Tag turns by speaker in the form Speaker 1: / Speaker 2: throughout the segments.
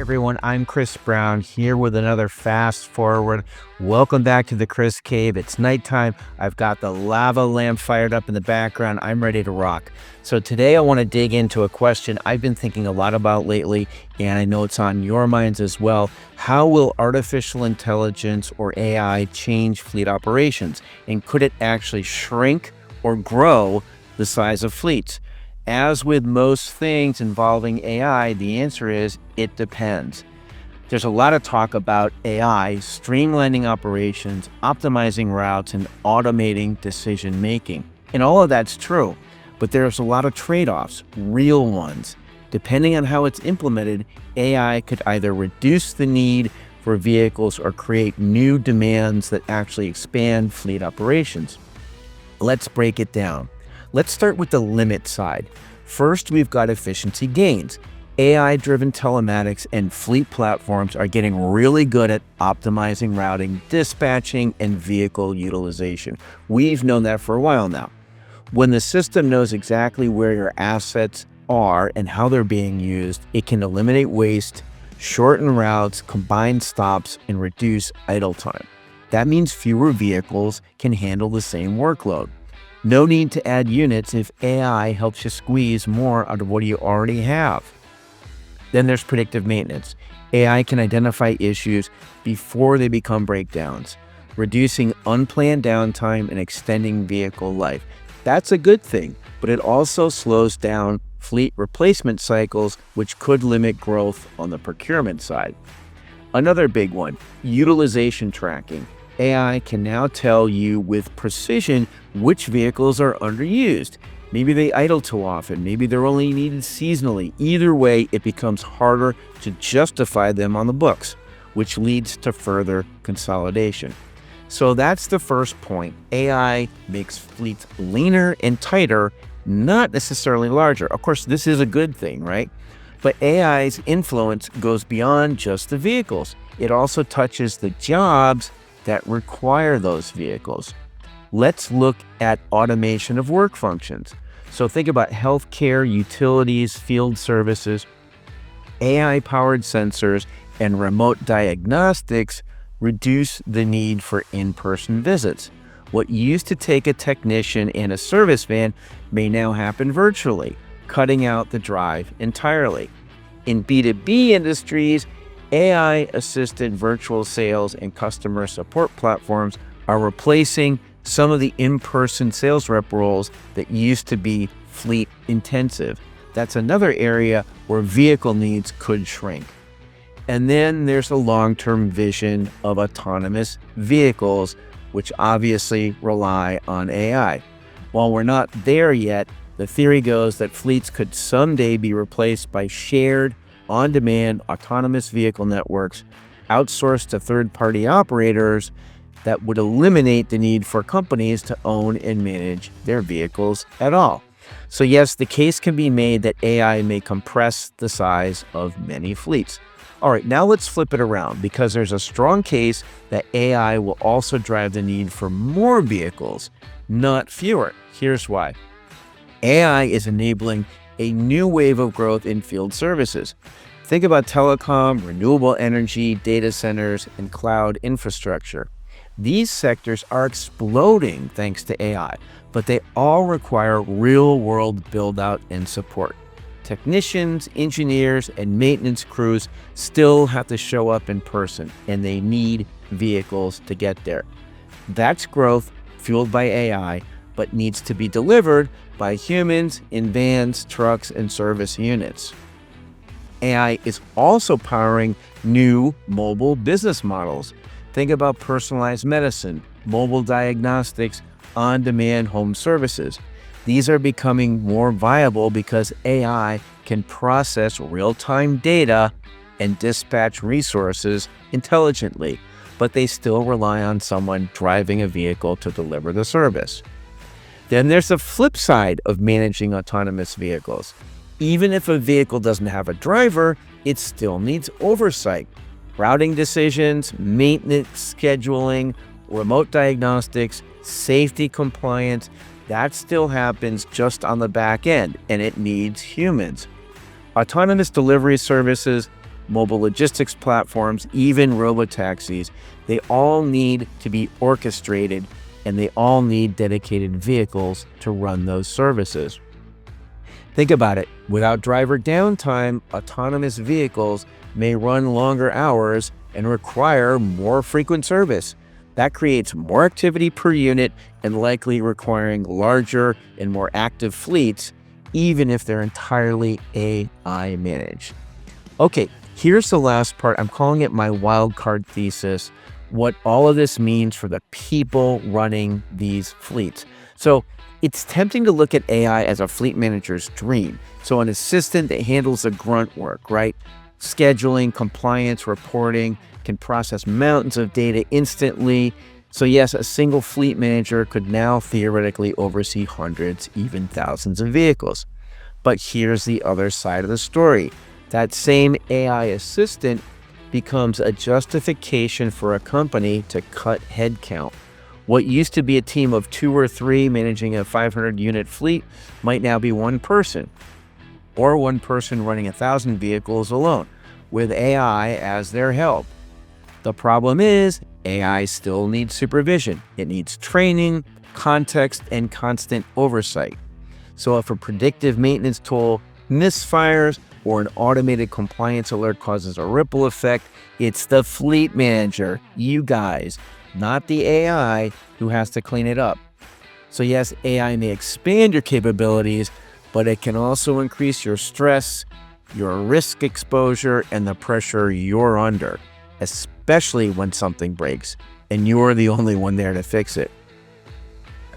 Speaker 1: everyone, I'm Chris Brown here with another Fast Forward. Welcome back to the Chris Cave. It's nighttime. I've got the lava lamp fired up in the background. I'm ready to rock. So today I want to dig into a question I've been thinking a lot about lately, and I know it's on your minds as well. How will artificial intelligence or AI change fleet operations? And could it actually shrink or grow the size of fleets? As with most things involving AI, the answer is it depends. There's a lot of talk about AI streamlining operations, optimizing routes, and automating decision making. And all of that's true, but there's a lot of trade-offs, real ones. Depending on how it's implemented, AI could either reduce the need for vehicles or create new demands that actually expand fleet operations. Let's break it down. Let's start with the limit side. First, we've got efficiency gains. AI-driven telematics and fleet platforms are getting really good at optimizing routing, dispatching, and vehicle utilization. We've known that for a while now. When the system knows exactly where your assets are and how they're being used, it can eliminate waste, shorten routes, combine stops, and reduce idle time. That means fewer vehicles can handle the same workload. No need to add units if AI helps you squeeze more out of what you already have. Then there's predictive maintenance. AI can identify issues before they become breakdowns, reducing unplanned downtime and extending vehicle life. That's a good thing, but it also slows down fleet replacement cycles, which could limit growth on the procurement side. Another big one, utilization tracking. AI can now tell you with precision which vehicles are underused. Maybe they idle too often, maybe they're only needed seasonally. Either way, it becomes harder to justify them on the books, which leads to further consolidation. So that's the first point. AI makes fleets leaner and tighter, not necessarily larger. Of course, this is a good thing, right? But AI's influence goes beyond just the vehicles. It also touches the jobs that require those vehicles. Let's look at automation of work functions. So think about healthcare, utilities, field services. AI-powered sensors and remote diagnostics reduce the need for in-person visits. What used to take a technician and a service van may now happen virtually, cutting out the drive entirely. In B2B industries, AI-assisted virtual sales and customer support platforms are replacing some of the in-person sales rep roles that used to be fleet intensive. That's another area where vehicle needs could shrink. And then there's the long-term vision of autonomous vehicles, which obviously rely on AI. While we're not there yet, the theory goes that fleets could someday be replaced by shared, on-demand autonomous vehicle networks outsourced to third-party operators that would eliminate the need for companies to own and manage their vehicles at all. So yes, the case can be made that AI may compress the size of many fleets. All right, now let's flip it around, because there's a strong case that AI will also drive the need for more vehicles, not fewer. Here's why. AI is enabling a new wave of growth in field services. Think about telecom, renewable energy, data centers, and cloud infrastructure. These sectors are exploding thanks to AI, but they all require real-world build-out and support. Technicians, engineers, and maintenance crews still have to show up in person, and they need vehicles to get there. That's growth fueled by AI, but needs to be delivered by humans in vans, trucks, and service units. AI is also powering new mobile business models. Think about personalized medicine, mobile diagnostics, on-demand home services. These are becoming more viable because AI can process real-time data and dispatch resources intelligently, but they still rely on someone driving a vehicle to deliver the service. Then there's the flip side of managing autonomous vehicles. Even if a vehicle doesn't have a driver, it still needs oversight. Routing decisions, maintenance scheduling, remote diagnostics, safety compliance, that still happens just on the back end, and it needs humans. Autonomous delivery services mobile logistics platforms, even robotaxis, they all need to be orchestrated and they all need dedicated vehicles to run those services. Think about it. Without driver downtime, autonomous vehicles may run longer hours and require more frequent service. That creates more activity per unit and likely requiring larger and more active fleets, even if they're entirely AI managed. Okay, here's the last part. I'm calling it my wildcard thesis, what all of this means for the people running these fleets. So it's tempting to look at AI as a fleet manager's dream. So an assistant that handles the grunt work, right? Scheduling, compliance, reporting, can process mountains of data instantly. So yes, a single fleet manager could now theoretically oversee hundreds, even thousands of vehicles. But here's the other side of the story. That same AI assistant becomes a justification for a company to cut headcount. What used to be a team of 2 or 3 managing a 500-unit fleet might now be one person, or one person running 1,000 vehicles alone, with AI as their help. The problem is, AI still needs supervision. It needs training, context, and constant oversight. So if a predictive maintenance tool misfires or an automated compliance alert causes a ripple effect, it's the fleet manager, you guys, not the AI, who has to clean it up. So yes, AI may expand your capabilities, but it can also increase your stress, your risk exposure, and the pressure you're under, especially when something breaks and you're the only one there to fix it.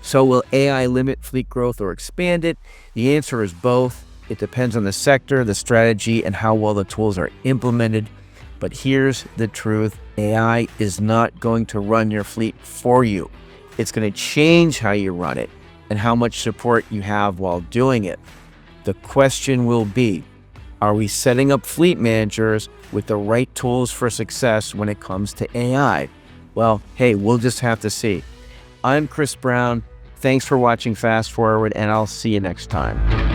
Speaker 1: So will AI limit fleet growth or expand it? The answer is both. It depends on the sector, the strategy, and how well the tools are implemented. But here's the truth. AI is not going to run your fleet for you. It's going to change how you run it and how much support you have while doing it. The question will be, are we setting up fleet managers with the right tools for success when it comes to AI? Well, hey, we'll just have to see. I'm Chris Brown. Thanks for watching Fast Forward, and I'll see you next time.